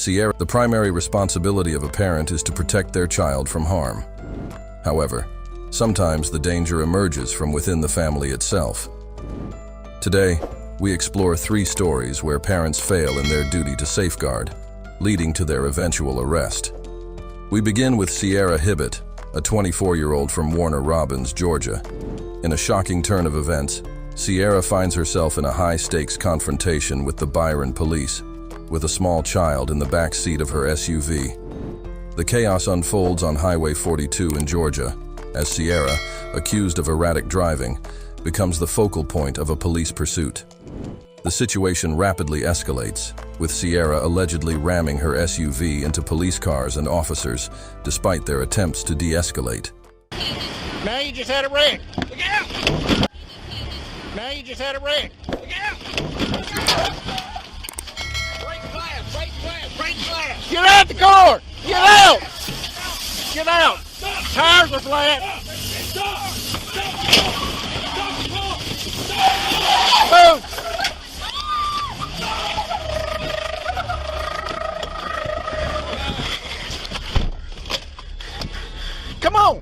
The primary responsibility of a parent is to protect their child from harm. However, sometimes the danger emerges from within the family itself. Today, we explore 3 stories where parents fail in their duty to safeguard, leading to their eventual arrest. We begin with Sierra Hibbett, a 24-year-old from Warner Robins, Georgia. In a shocking turn of events, Sierra finds herself in a high-stakes confrontation with the Byron police, with a small child in the back seat of her SUV. The chaos unfolds on Highway 42 in Georgia, as Sierra, accused of erratic driving, becomes the focal point of a police pursuit. The situation rapidly escalates, with Sierra allegedly ramming her SUV into police cars and officers, despite their attempts to de-escalate. Now you just had a wreck. Look out! Now you just had a wreck. Look out! Break glass, break glass, break glass! Get out the car! Get out! Get out! Tires are flat! Move! Come on!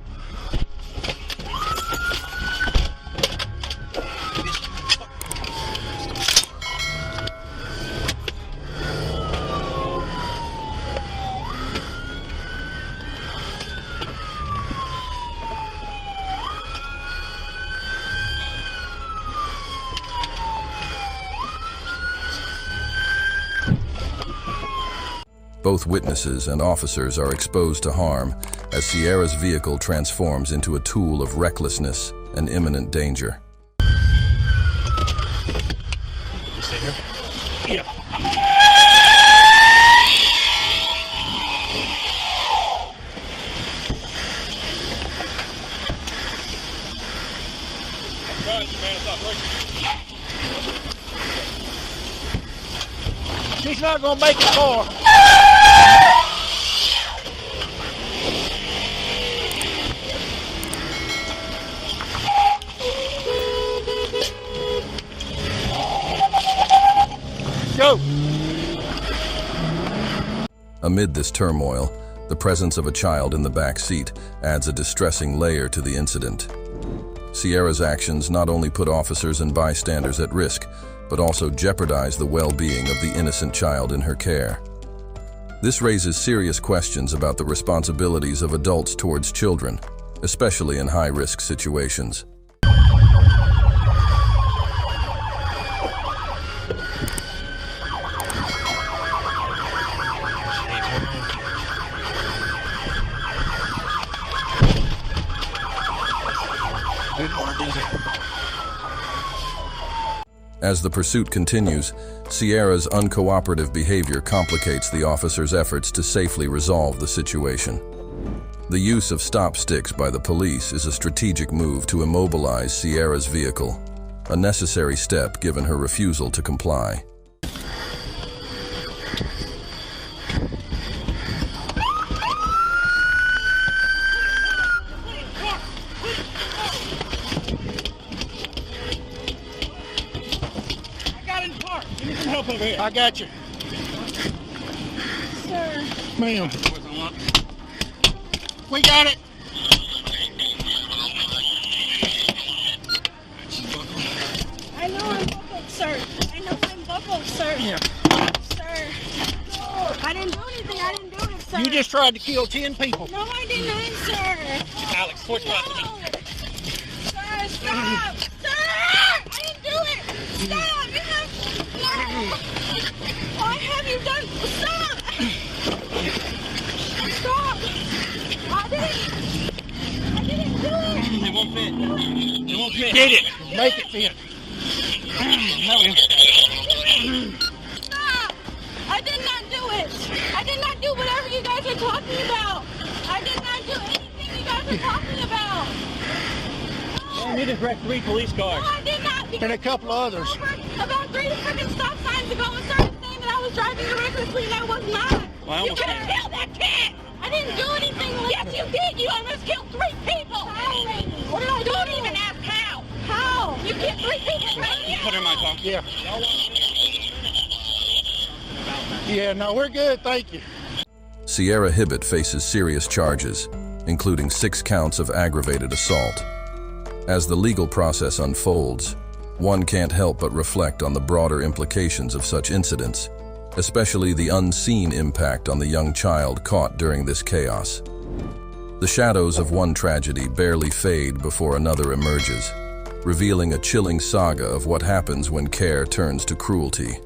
Both witnesses and officers are exposed to harm as Sierra's vehicle transforms into a tool of recklessness and imminent danger. Stay here? Yeah. She's not gonna make it far. Go. Amid this turmoil, the presence of a child in the back seat adds a distressing layer to the incident. Sierra's actions not only put officers and bystanders at risk, but also jeopardize the well-being of the innocent child in her care. This raises serious questions about the responsibilities of adults towards children, especially in high-risk situations. As the pursuit continues, Sierra's uncooperative behavior complicates the officers' efforts to safely resolve the situation. The use of stop sticks by the police is a strategic move to immobilize Sierra's vehicle, a necessary step given her refusal to comply. Help over here. I got you. Sir. Ma'am. We got it. I know I'm buckled, sir. I know I'm buckled, sir. Yeah. Sir. I didn't do anything. I didn't do it, sir. You just tried to kill 10 people. No, I didn't, sir. Alex, switch back to me. No. Sir, stop. Sir! I didn't do it. Stop. You have... No. Why have you done... Stop. Stop. I didn't do it. It won't fit. It won't fit. Get it. Make it fit. Stop. I did not do it. I did not do whatever you guys are talking about. I did not do anything you guys are talking about. No. You just wrecked 3 police cars. No, I did not. And a couple others. About 3 freaking stop signs ago and started saying that I was driving recklessly and I was not. Well, You could have killed that kid. I didn't do anything. Yes, you did. You almost killed 3 people. How? What did I do? Don't even ask how. How? You killed 3 people right here. Put her in my car. Yeah. Yeah, no, we're good, thank you. Sierra Hibbett faces serious charges, including 6 counts of aggravated assault. As the legal process unfolds, one can't help but reflect on the broader implications of such incidents, especially the unseen impact on the young child caught during this chaos. The shadows of one tragedy barely fade before another emerges, revealing a chilling saga of what happens when care turns to cruelty.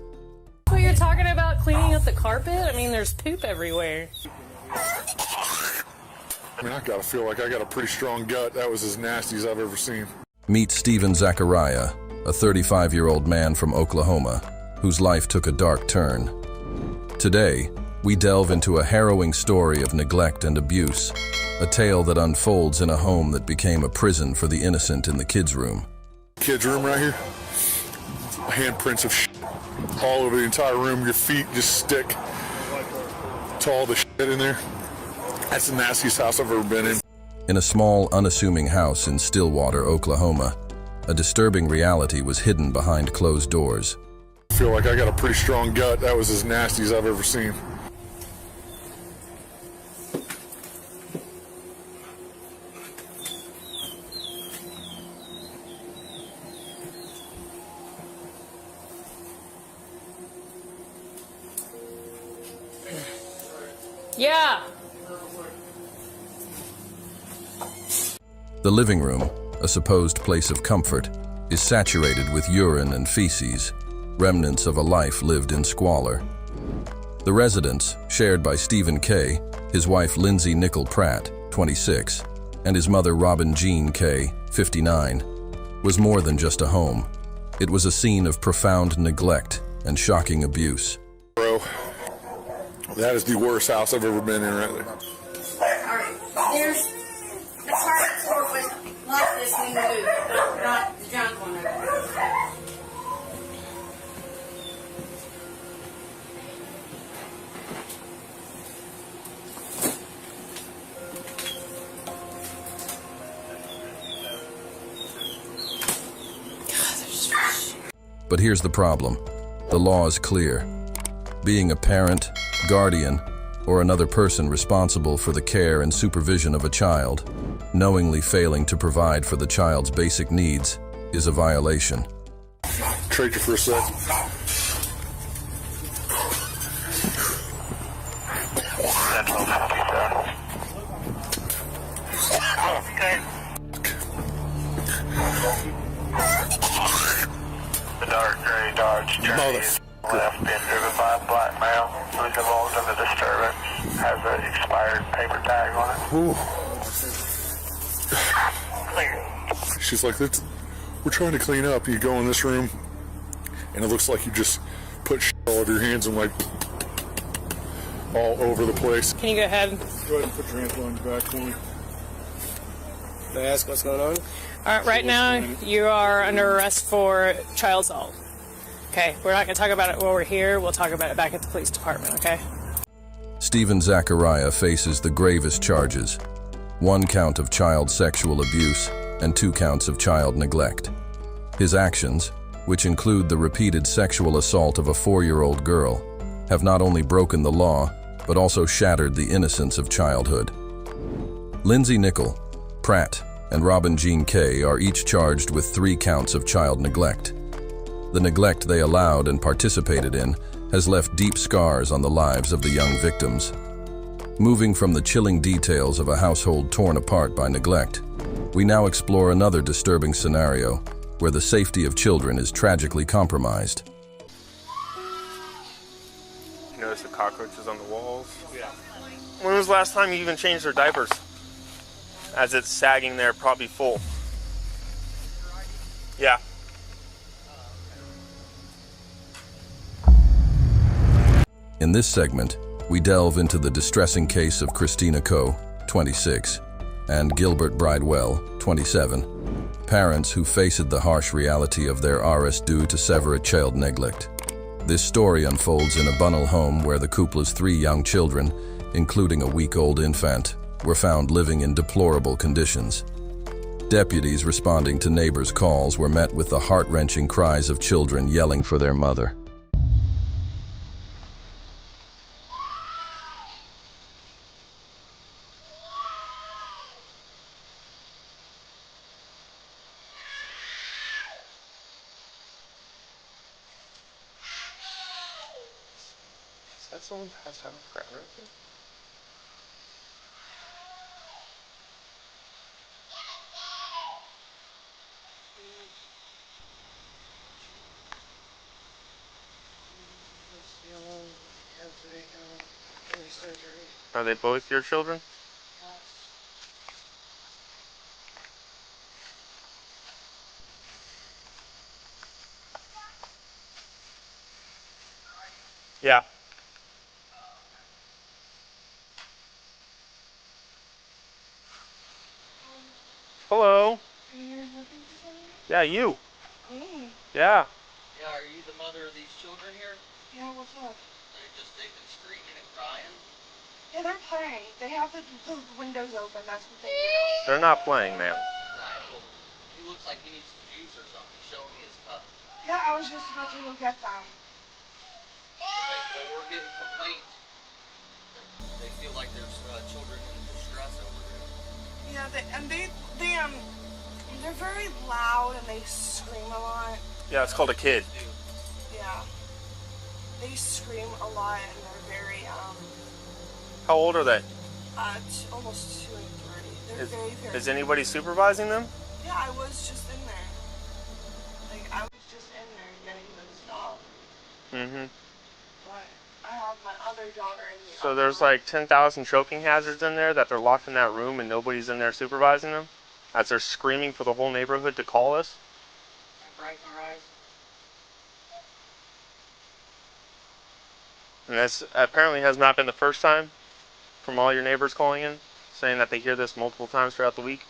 So you're talking about cleaning up the carpet? I mean, there's poop everywhere. I mean, I gotta feel like I got a pretty strong gut. That was as nasty as I've ever seen. Meet Steven Zachariah, a 35-year-old man from Oklahoma, whose life took a dark turn. Today, we delve into a harrowing story of neglect and abuse, a tale that unfolds in a home that became a prison for the innocent in the kids' room. Kids' room right here. Handprints of shit all over the entire room. Your feet just stick to all the shit in there. That's the nastiest house I've ever been in. In a small, unassuming house in Stillwater, Oklahoma, a disturbing reality was hidden behind closed doors. I feel like I got a pretty strong gut. That was as nasty as I've ever seen. Yeah. The living room, a supposed place of comfort, is saturated with urine and feces, remnants of a life lived in squalor. The residence, shared by Stephen K., his wife Lindsay Nickel Pratt, 26, and his mother Robin Jean K., 59, was more than just a home. It was a scene of profound neglect and shocking abuse. Bro, that is the worst house I've ever been in right there. Alright, there's the carpet floor was like this when you moved, not the junk one over there. But here's the problem. The law is clear. Being a parent, guardian, or another person responsible for the care and supervision of a child, knowingly failing to provide for the child's basic needs, is a violation. Trade you for a sec. The dark gray Dodge Journey is left being driven by a black male who is involved in the disturbance, has an expired paper tag on it. Clear. She's like, we're trying to clean up. You go in this room, and it looks like you just put shit all over your hands and like all over the place. Can you go ahead? Go ahead and put your hands on your back for me. May I ask what's going on? All right, right now you are under arrest for child assault. Okay, we're not going to talk about it while we're here. We'll talk about it back at the police department, okay? Steven Zachariah faces the gravest charges: 1 count of child sexual abuse and 2 counts of child neglect. His actions, which include the repeated sexual assault of a 4-year-old girl, have not only broken the law, but also shattered the innocence of childhood. Lindsay Nickel, Pratt, and Robin Jean K. are each charged with 3 counts of child neglect. The neglect they allowed and participated in has left deep scars on the lives of the young victims. Moving from the chilling details of a household torn apart by neglect, we now explore another disturbing scenario where the safety of children is tragically compromised. You notice the cockroaches on the walls? Yeah. When was the last time you even changed their diapers? As it's sagging there, probably full. Yeah. In this segment, we delve into the distressing case of Christina Coe, 26, and Gilbert Bridewell, 27, parents who faced the harsh reality of their arrest due to severe child neglect. This story unfolds in a Bunnell home where the couple's 3 young children, including a week-old infant, were found living in deplorable conditions. Deputies responding to neighbors' calls were met with the heart-wrenching cries of children yelling for their mother. That someone's house crap right there. Are they both your children? Yeah. Hello. Yeah, you. Me? Yeah. Yeah, are you the mother of these children here? Yeah, what's up? They've been screaming and crying. Yeah, they're playing. They have the windows open. That's what they do. They're not playing, ma'am. Right, well, he looks like he needs some juice or something. He's showing me his cup. Yeah, I was just about to go get them. Well, we're getting complaints. They feel like there's children in distress over there. Yeah, they're very loud and they scream a lot. Yeah, it's called a kid. Yeah. They scream a lot and they're very, How old are they? almost 2 and 3. They're very Is anybody supervising them? Yeah, I was just in there. Like, I was just in there getting them stopped. Mm-hmm. But I have my other daughter in here. So there's like 10,000 choking hazards in there that they're locked in that room and nobody's in there supervising them? As they're screaming for the whole neighborhood to call us? Bright in our eyes. And this apparently has not been the first time from all your neighbors calling in, saying that they hear this multiple times throughout the week.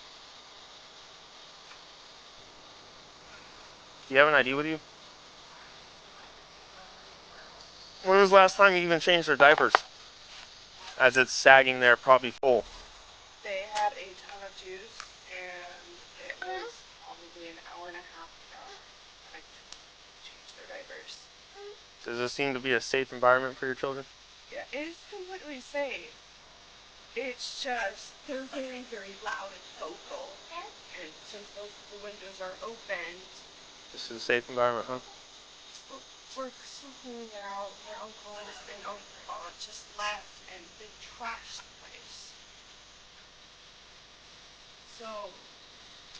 Do you have an ID with you? When was the last time you even changed their diapers? As it's sagging there, probably full. They had a ton of juice, and it was probably an hour and a half ago. I changed their diapers. Does this seem to be a safe environment for your children? Yeah, it's completely safe. It's just, they're very, very loud and vocal. And since both of the windows are open, This is a safe environment, huh? we're still cleaning it out. Their uncle and aunt just left and they trashed the place. So,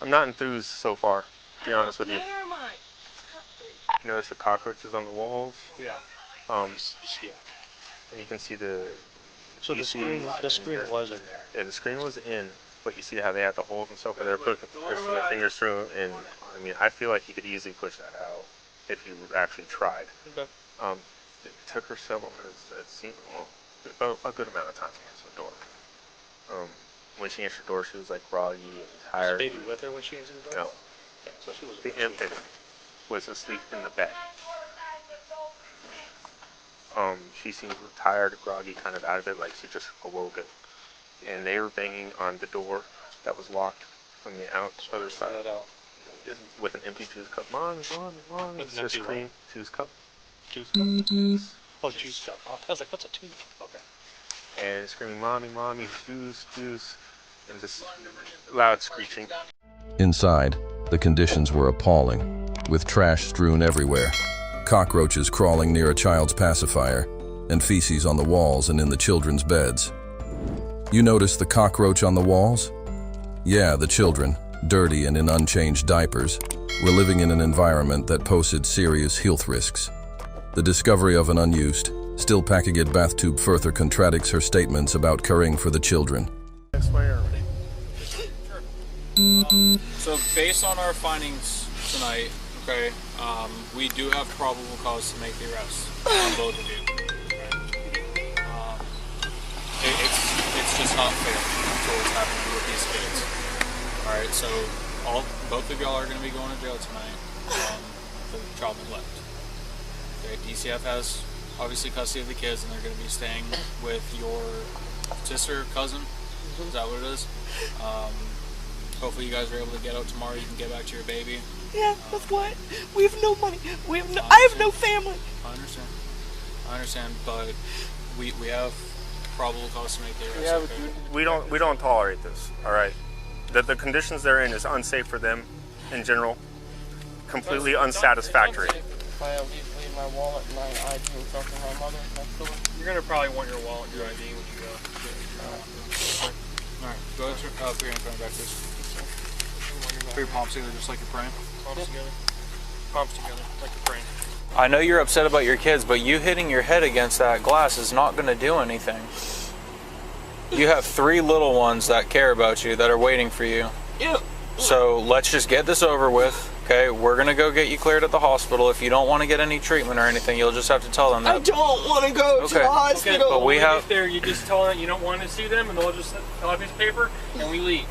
I'm not enthused so far, to be honest with you. neither am I. You notice the cockroaches on the walls? Yeah. Yeah. Yeah. And you can see the... So the screen was in there. Yeah, the screen was in, but you see how they had the holes and stuff where they're putting their fingers through, and I mean, I feel like he could easily push that out if he actually tried. Okay. It took her several minutes, it seemed, well, a good amount of time to answer the door. When she answered the door, she was like groggy and tired. Was the baby with her when she answered the door? No. So she was The infant was asleep in the bed. She seemed tired, groggy, kind of out of it, like she just awoke it. And they were banging on the door that was locked from the other side with an empty juice cup. Mom. With an empty scream. Juice cup. Juice cup? Oh, juice cup. Oh, I was like, what's a tooth? Okay. And screaming, mommy, juice. And just loud screeching. Inside, the conditions were appalling, with trash strewn everywhere, cockroaches crawling near a child's pacifier, and feces on the walls and in the children's beds. You notice the cockroach on the walls? Yeah, the children, dirty and in unchanged diapers, were living in an environment that posed serious health risks. The discovery of an unused, still Packaged bath tube further contradicts her statements about caring for the children. So based on our findings tonight, okay, we do have probable cause to make the arrest on both of you. Right? It's just not fair to what's happening with these kids. All right, so both of y'all are going to be going to jail tonight for child neglect. Okay, DCF has obviously custody of the kids, and they're going to be staying with your sister, cousin. Is that what it is? Hopefully you guys are able to get out tomorrow. You can get back to your baby. Yeah, with what? We have no money. I have no family. I understand, but we have probable cause to make the arrest. Okay? We don't tolerate this. All right, the conditions they're in is unsafe for them in general. Completely unsatisfactory. my wallet and my ID and stuff from my mother. You're gonna probably want your wallet and your ID when you go. Alright, go ahead and put your hand back, please. Put your palms together just like you're praying. Palms together. Palms together, like you're praying. I know you're upset about your kids, but you hitting your head against that glass is not going to do anything. You have 3 little ones that care about you, that are waiting for you. Yeah. So let's just get this over with, okay? We're going to go get you cleared at the hospital. If you don't want to get any treatment or anything, you'll just have to tell them that. I don't want to go to the hospital. Okay, but we have... There, you just tell them that you don't want to see them, and they'll just fill out a piece of paper, and we leave.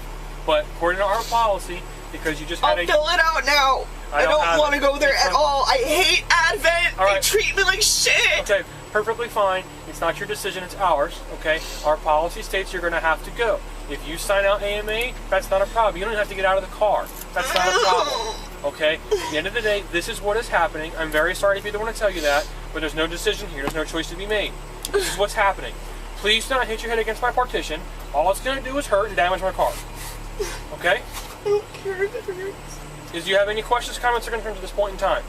But according to our policy, because you just had I'll fill it out now. I don't want to go there at all. I hate Advent. They treat me like shit. Okay, perfectly fine. It's not your decision, it's ours, okay? Our policy states you're going to have to go. If you sign out AMA, that's not a problem. You don't even have to get out of the car. That's not a problem, okay? At the end of the day, this is what is happening. I'm very sorry if you don't want to tell you that, but there's no decision here. There's no choice to be made. This is what's happening. Please do not hit your head against my partition. All it's going to do is hurt and damage my car, okay? I don't care if it hurts. Do you have any questions, comments, or concerns at this point in time?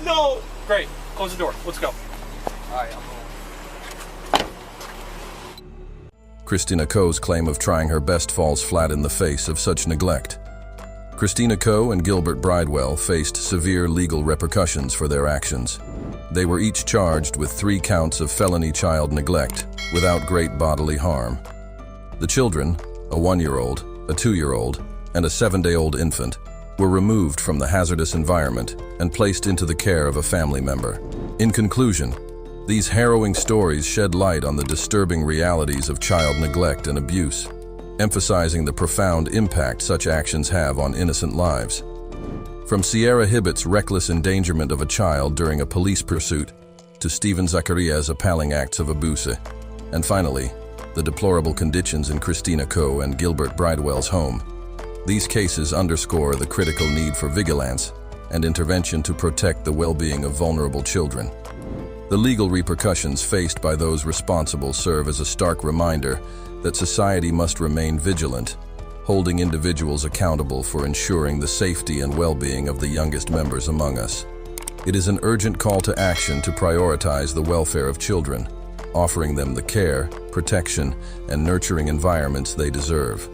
No. Great. Close the door. Let's go. Alright, Christina Coe's claim of trying her best falls flat in the face of such neglect. Christina Coe and Gilbert Bridewell faced severe legal repercussions for their actions. They were each charged with 3 counts of felony child neglect without great bodily harm. The children, a 1-year-old, a 2-year-old, and a 7-day-old infant, were removed from the hazardous environment and placed into the care of a family member. In conclusion, these harrowing stories shed light on the disturbing realities of child neglect and abuse, emphasizing the profound impact such actions have on innocent lives. From Sierra Hibbett's reckless endangerment of a child during a police pursuit to Stephen Zacharias' appalling acts of abuse, and finally, the deplorable conditions in Christina Coe and Gilbert Bridewell's home. These cases underscore the critical need for vigilance and intervention to protect the well-being of vulnerable children. The legal repercussions faced by those responsible serve as a stark reminder that society must remain vigilant, holding individuals accountable for ensuring the safety and well-being of the youngest members among us. It is an urgent call to action to prioritize the welfare of children, offering them the care, protection, and nurturing environments they deserve.